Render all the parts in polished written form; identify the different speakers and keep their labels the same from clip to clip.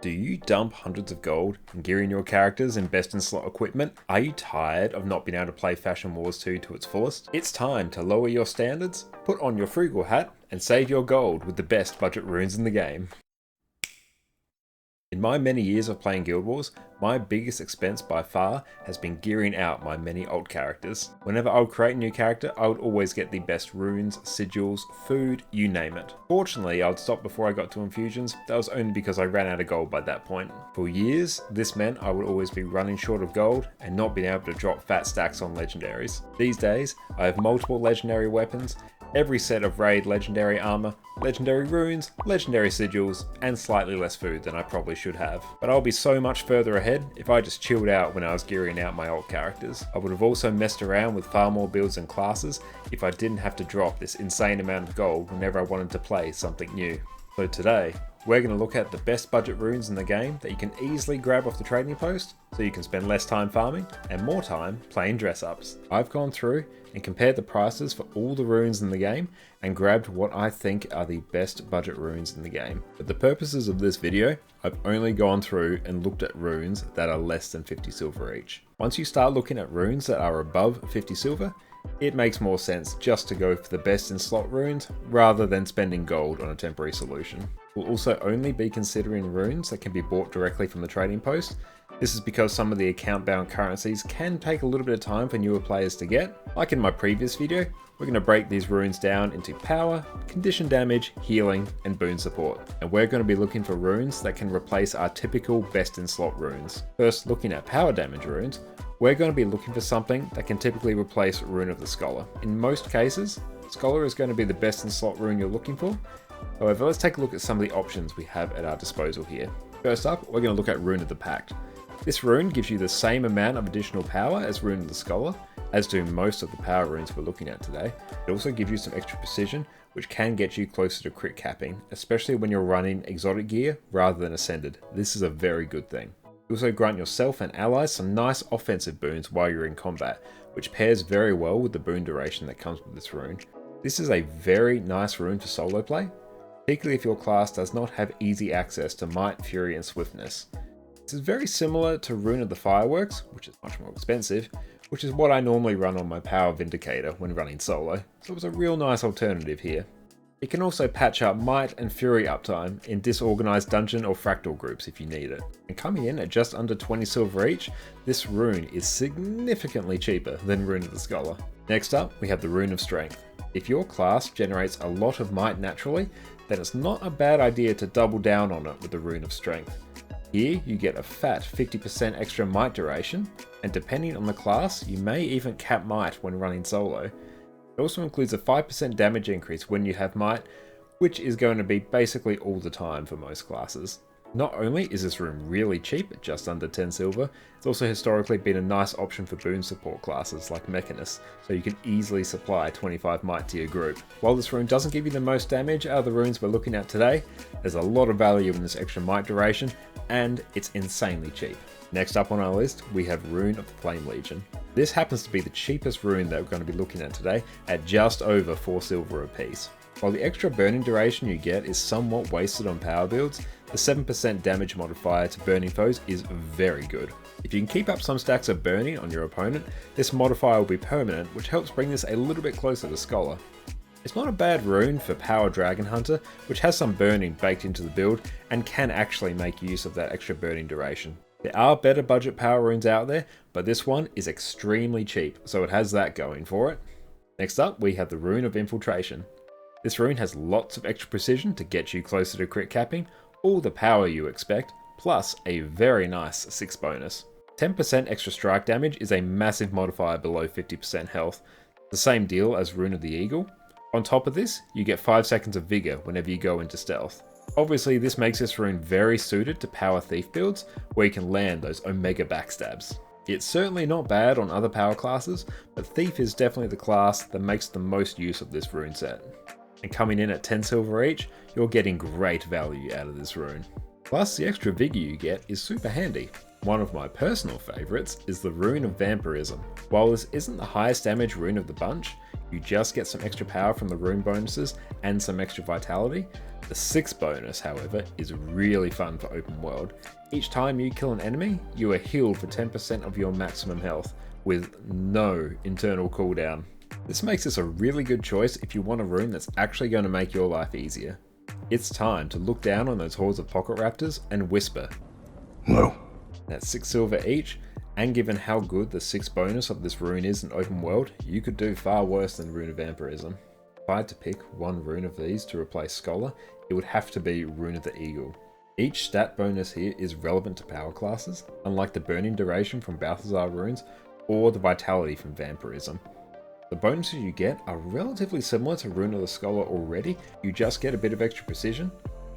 Speaker 1: Do you dump hundreds of gold in gearing your characters in best in slot equipment? Are you tired of not being able to play Fashion Wars 2 to its fullest? It's time to lower your standards, put on your frugal hat, and save your gold with the best budget runes in the game. In my many years of playing Guild Wars, my biggest expense by far has been gearing out my many alt characters. Whenever I would create a new character, I would always get the best runes, sigils, food, you name it. Fortunately, I would stop before I got to infusions. That was only because I ran out of gold by that point. For years, this meant I would always be running short of gold and not being able to drop fat stacks on legendaries. These days, I have multiple legendary weapons, every set of raid legendary armor, legendary runes, legendary sigils, and slightly less food than I probably should have. But I'll be so much further ahead if I just chilled out when I was gearing out my alt characters. I would have also messed around with far more builds and classes if I didn't have to drop this insane amount of gold whenever I wanted to play something new. So today, we're going to look at the best budget runes in the game that you can easily grab off the trading post so you can spend less time farming and more time playing dress ups. I've gone through and compared the prices for all the runes in the game and grabbed what I think are the best budget runes in the game. For the purposes of this video, I've only gone through and looked at runes that are less than 50 silver each. Once you start looking at runes that are above 50 silver, it makes more sense just to go for the best in slot runes rather than spending gold on a temporary solution. We'll also only be considering runes that can be bought directly from the trading post. This is because some of the account bound currencies can take a little bit of time for newer players to get. Like in my previous video, we're going to break these runes down into power, condition damage, healing, and boon support. And we're going to be looking for runes that can replace our typical best in slot runes. First, looking at power damage runes, we're going to be looking for something that can typically replace Rune of the Scholar. In most cases, Scholar is going to be the best in slot rune you're looking for. However, let's take a look at some of the options we have at our disposal here. First up, we're going to look at Rune of the Pact. This rune gives you the same amount of additional power as Rune of the Scholar, as do most of the power runes we're looking at today. It also gives you some extra precision, which can get you closer to crit capping, especially when you're running exotic gear rather than ascended. This is a very good thing. You also grant yourself and allies some nice offensive boons while you're in combat, which pairs very well with the boon duration that comes with this rune. This is a very nice rune for solo play, particularly if your class does not have easy access to might, fury, and swiftness. This is very similar to Rune of the Fireworks, which is much more expensive, which is what I normally run on my Power Vindicator when running solo, so it was a real nice alternative here. It can also patch up might and fury uptime in disorganized dungeon or fractal groups if you need it. And coming in at just under 20 silver each, this rune is significantly cheaper than Rune of the Scholar. Next up, we have the Rune of Strength. If your class generates a lot of might naturally, then it's not a bad idea to double down on it with the Rune of Strength. Here you get a fat 50% extra might duration, and depending on the class, you may even cap might when running solo. It also includes a 5% damage increase when you have might, which is going to be basically all the time for most classes. Not only is this rune really cheap at just under 10 silver, it's also historically been a nice option for boon support classes like Mechanists, so you can easily supply 25 might to your group. While this rune doesn't give you the most damage out of the runes we're looking at today, there's a lot of value in this extra might duration, and it's insanely cheap. Next up on our list, we have Rune of the Flame Legion. This happens to be the cheapest rune that we're going to be looking at today at just over 4 silver a piece. While the extra burning duration you get is somewhat wasted on power builds, the 7% damage modifier to burning foes is very good. If you can keep up some stacks of burning on your opponent, this modifier will be permanent, which helps bring this a little bit closer to Scholar. It's not a bad rune for Power Dragon Hunter, which has some burning baked into the build and can actually make use of that extra burning duration. There are better budget power runes out there, but this one is extremely cheap, so it has that going for it. Next up, we have the Rune of Infiltration. This rune has lots of extra precision to get you closer to crit capping, all the power you expect, plus a very nice 6 bonus. 10% extra strike damage is a massive modifier below 50% health, the same deal as Rune of the Eagle. On top of this, you get 5 seconds of vigor whenever you go into stealth. Obviously, this makes this rune very suited to power thief builds, where you can land those omega backstabs. It's certainly not bad on other power classes, but thief is definitely the class that makes the most use of this rune set. And coming in at 10 silver each, you're getting great value out of this rune. Plus, the extra vigor you get is super handy. One of my personal favourites is the Rune of Vampirism. While this isn't the highest damage rune of the bunch, You just get some extra power from the rune bonuses and some extra vitality. The 6th bonus, however, is really fun for open world. Each time you kill an enemy, you are healed for 10% of your maximum health, with no internal cooldown. This makes this a really good choice if you want a rune that's actually going to make your life easier. It's time to look down on those hordes of pocket raptors and whisper.
Speaker 2: No.
Speaker 1: That's 6 silver each, and given how good the 6th bonus of this rune is in open world, you could do far worse than Rune of Vampirism. If I had to pick one rune of these to replace Scholar, it would have to be Rune of the Eagle. Each stat bonus here is relevant to power classes, unlike the burning duration from Balthazar runes or the vitality from Vampirism. The bonuses you get are relatively similar to Rune of the Scholar already, you just get a bit of extra precision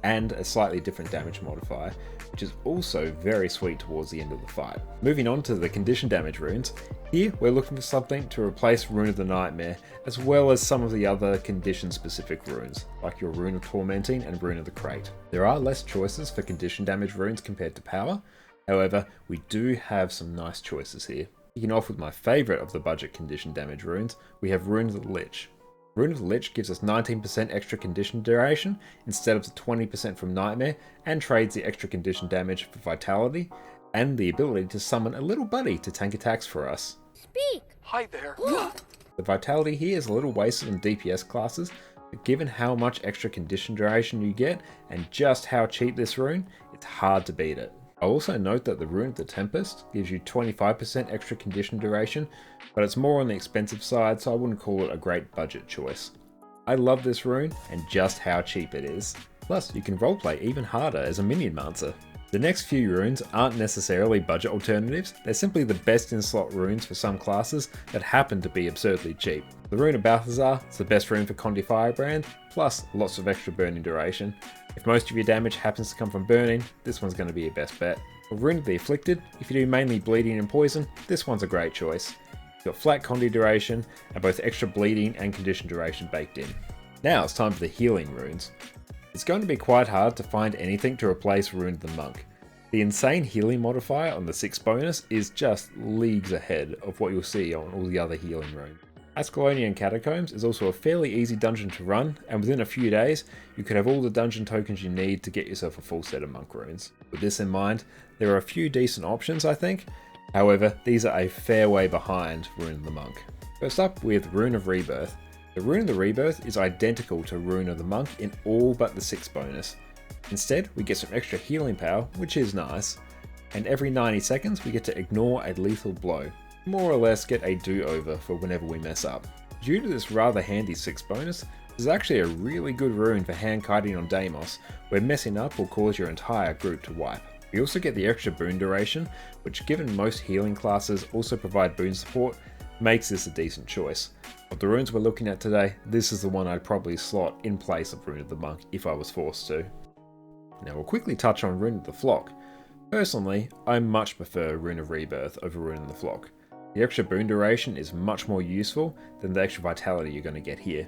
Speaker 1: and a slightly different damage modifier, which is also very sweet towards the end of the fight. Moving on to the condition damage runes, here we're looking for something to replace Rune of the Nightmare, as well as some of the other condition specific runes, like your Rune of Tormenting and Rune of the Crate. There are less choices for condition damage runes compared to power, however we do have some nice choices here. Kicking off with my favourite of the budget condition damage runes, we have Rune of the Lich. Rune of the Lich gives us 19% extra condition duration instead of the 20% from Nightmare, and trades the extra condition damage for Vitality and the ability to summon a little buddy to tank attacks for us.
Speaker 3: Speak!
Speaker 2: Hi there.
Speaker 1: The Vitality here is a little wasted on DPS classes, but given how much extra condition duration you get and just how cheap this rune, it's hard to beat it. I'll also note that the Rune of the Tempest gives you 25% extra condition duration, but it's more on the expensive side, so I wouldn't call it a great budget choice. I love this rune and just how cheap it is. Plus, you can roleplay even harder as a minion mancer. The next few runes aren't necessarily budget alternatives, they're simply the best in slot runes for some classes that happen to be absurdly cheap. The Rune of Balthazar is the best rune for Condi Firebrand, plus lots of extra burning duration. If most of your damage happens to come from burning, this one's going to be your best bet. For Rune of the Afflicted, if you do mainly bleeding and poison, this one's a great choice. You've got flat Condi duration and both extra bleeding and condition duration baked in. Now it's time for the healing runes. It's going to be quite hard to find anything to replace Rune of the Monk. The insane healing modifier on the 6th bonus is just leagues ahead of what you'll see on all the other healing runes. Ascalonian Catacombs is also a fairly easy dungeon to run, and within a few days, you could have all the dungeon tokens you need to get yourself a full set of monk runes. With this in mind, there are a few decent options I think, however, these are a fair way behind Rune of the Monk. First up with Rune of Rebirth. The Rune of the Rebirth is identical to Rune of the Monk in all but the 6th bonus. Instead, we get some extra healing power, which is nice, and every 90 seconds we get to ignore a lethal blow. More or less get a do-over for whenever we mess up. Due to this rather handy 6th bonus, this is actually a really good rune for hand-kiting on Deimos, where messing up will cause your entire group to wipe. We also get the extra boon duration, which given most healing classes also provide boon support, makes this a decent choice. Of the runes we're looking at today, this is the one I'd probably slot in place of Rune of the Monk if I was forced to. Now we'll quickly touch on Rune of the Flock. Personally, I much prefer Rune of Rebirth over Rune of the Flock. The extra boon duration is much more useful than the extra vitality you're going to get here.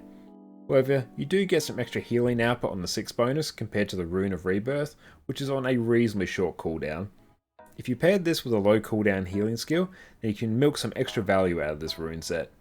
Speaker 1: However, you do get some extra healing output on the 6th bonus compared to the Rune of Rebirth, which is on a reasonably short cooldown. If you paired this with a low cooldown healing skill, then you can milk some extra value out of this rune set.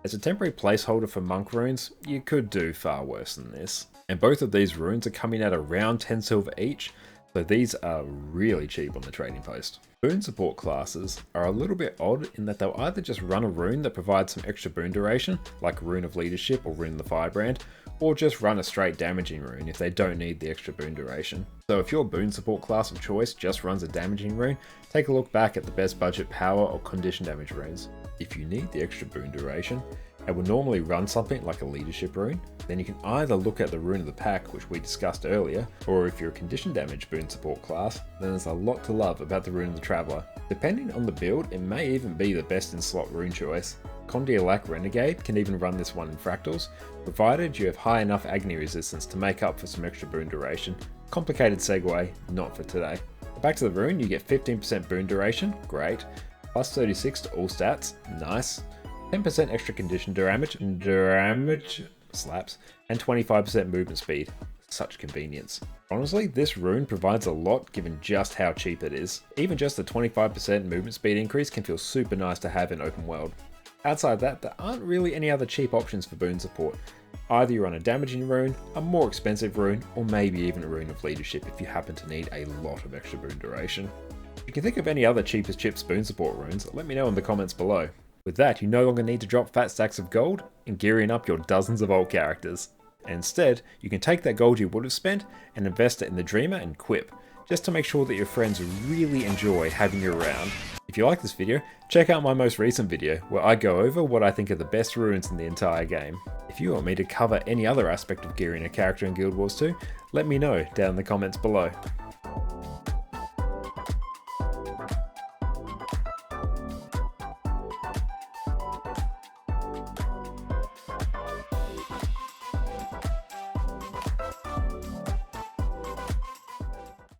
Speaker 1: As a temporary placeholder for monk runes, you could do far worse than this. And both of these runes are coming at around 10 silver each, so these are really cheap on the trading post. Boon support classes are a little bit odd in that they'll either just run a rune that provides some extra boon duration, like Rune of Leadership or Rune of the Firebrand, or just run a straight damaging rune if they don't need the extra boon duration. So if your boon support class of choice just runs a damaging rune, take a look back at the best budget power or condition damage runes. If you need the extra boon duration, and will normally run something like a leadership rune, then you can either look at the Rune of the Pack, which we discussed earlier, or if you're a condition damage boon support class, then there's a lot to love about the Rune of the Traveller. Depending on the build, it may even be the best in slot rune choice. Condillac Renegade can even run this one in fractals, provided you have high enough agony resistance to make up for some extra boon duration. Complicated segue, not for today. Back to the rune, you get 15% boon duration, great, plus 36 to all stats, nice. 10% extra condition damage slaps, and 25% movement speed. Such convenience. Honestly, this rune provides a lot given just how cheap it is. Even just the 25% movement speed increase can feel super nice to have in open world. Outside that, there aren't really any other cheap options for boon support. Either you're on a damaging rune, a more expensive rune, or maybe even a Rune of Leadership if you happen to need a lot of extra boon duration. If you can think of any other cheap as chips boon support runes, let me know in the comments below. With that, you no longer need to drop fat stacks of gold and gearing up your dozens of alt characters. And instead, you can take that gold you would have spent and invest it in the Dreamer and Quip, just to make sure that your friends really enjoy having you around. If you like this video, check out my most recent video where I go over what I think are the best runes in the entire game. If you want me to cover any other aspect of gearing a character in Guild Wars 2, let me know down in the comments below.